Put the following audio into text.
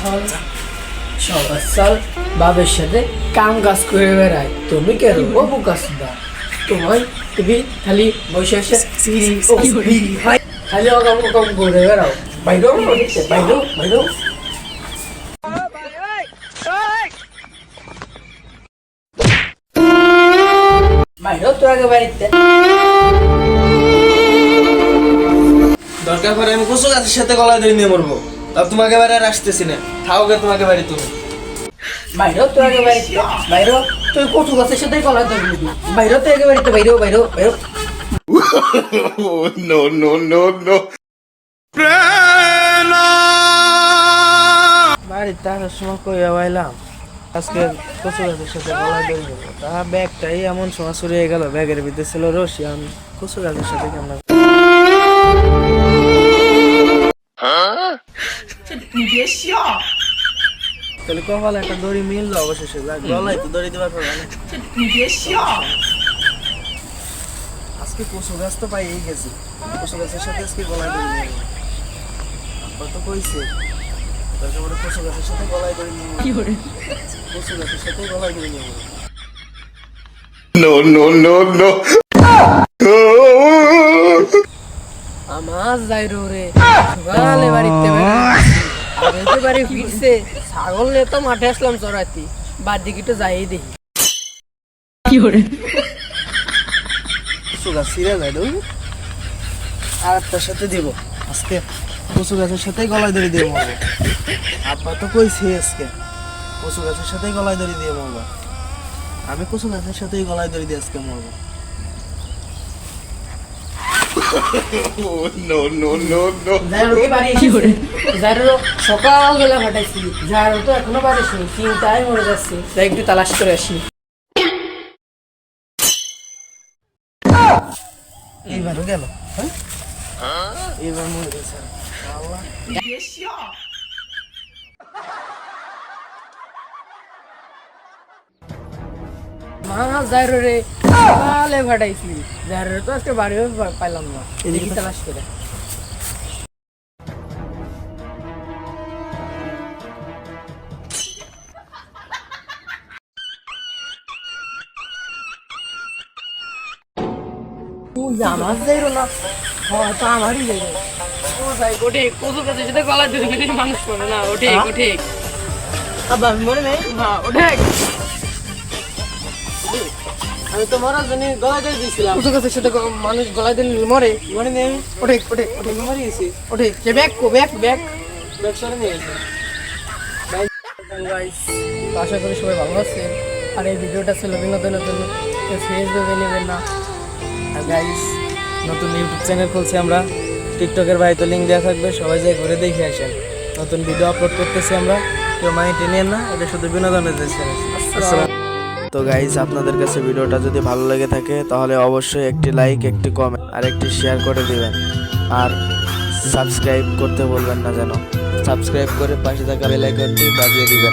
সবার সাল বাবার সাথে কাম কাজ করে বেড়ায়, তুমি কেন বাবু কাজ দা তোমার তুমি খালি বসে বসে খালি অকাম অকাম করে বেড়াও। বাইরে বাইরে বাইরে বাইরে তো আগে বাড়িতে দরকার পরে আমি কচু গাছের সাথে গলায় ধরে নিয়ে মরবো, তাও তোমাকে বাড়ি আর আসতেছি না, থাকবে তোমাকে বাড়ি তুমি। বাইরে তো আগে বাড়িতে বাইরে তুই কচু গাছের সাথে গলা ধরবি বাইরে তো আগে বাড়িতে বাইরে বাইরে বাইরে No, no, no, no. বাড়িতে আসার সময় কইয়া পাইলাম আজকে কচু গাছের সাথে গলায় ধরে নেবো, তা ব্যাগটাই এমন সময় চুরিয়ে গেল, ব্যাগের ভিতরে ছিল রশি, আমি কচু গাছের সাথে কেমন তাহলে কপালে একটা দড়ি মিললো অবশেষে, গলায় তো দড়ি দেওয়ার পর আজকে কচু গাছ তো পাইয়েই গেছি, কচু গাছের সাথে আজকে গলায় দড়ি নিয়ে নেবো। কত কইছে তারপরে কচু গাছের সাথে গলায় দড়ি নিয়ে নেবো, কচু গাছের সাথে গলায় দড়ি নিয়ে নেবো। No, no, no, no. আমার যাই রে সকালে বাড়িতে বেড়াতে বাড়ি ফিরছে ছাগল নিয়ে তো মাঠে আসলাম চড়াইতে, বার দিকে তো যাই দেখি কচু গাছ ছিঁড়ে যায় দেবো আর একটার সাথে দিব, আজকে কচু গাছের সাথেই গলায় দড়ি দিয়ে মরবো। আপা তো কইছি আজকে কচু গাছের সাথেই গলায় দড়ি দিয়ে মরবো, আমি কচু গাছের সাথেই গলায় দড়ি দিয়ে আজকে মরবো। Oh, no, no, no, no. সকালবেলা ফাটাইছি যার তো এখনো বাড়ি শুনি চিন্তায় মরে যাচ্ছে, যাই একটু তালাশ করে আসি। এইবারও গেল, হ্যাঁ এইবার মরে গেছে মা যাই রে সকালে ফাটাইছি যার তো আজকে বাড়িও পাইলাম না, এদিকে তালাশ করে আমার যাইরো না, হয়তো আমারই যাইরো। ও যাই ওঠে কচু গাছের সাথে গলা ধরে গেলে মানুষ পড়ে না, ওঠে ওঠে আবার আমি মনে নেই, হ্যাঁ ওঠে। আমি তো মরার জন্য গলায় দড়ি দিয়েছিলাম, কচু গাছের সাথে মানুষ গলায় দিলে মরে, মনে নেই ওঠে ওঠে ওঠে মরে গেছি, ওঠে যে ব্যাগ কো ব্যাগ ব্যাগ। ব্যবসাটা নিয়ে গেছে। গাইস আশা করি সবাই ভালো আছেন, আর এই ভিডিওটা ছিল বিনোদনের জন্য, ফেসবুকে নেবেন না। আর গাইস নতুন ইউটিউব চ্যানেল খুলছি আমরা, টিকটকের বাড়িতে লিঙ্ক দেওয়া থাকবে, সবাই যাই ঘুরে দেখে আসেন, নতুন ভিডিও আপলোড করতেছি আমরা, কেউ মাইন্ডে নেন না, এটা শুধু বিনোদনের চ্যানেল। তো গাইস আপনাদের কাছে ভিডিওটা যদি ভালো লেগে থাকে তাহলে অবশ্যই একটি লাইক, একটি কমেন্ট আর একটি শেয়ার করে দিবেন, আর সাবস্ক্রাইব করতে বলবেন না যেন, সাবস্ক্রাইব করে পাশে থাকা বেল আইকনটি বাজিয়ে দিবেন।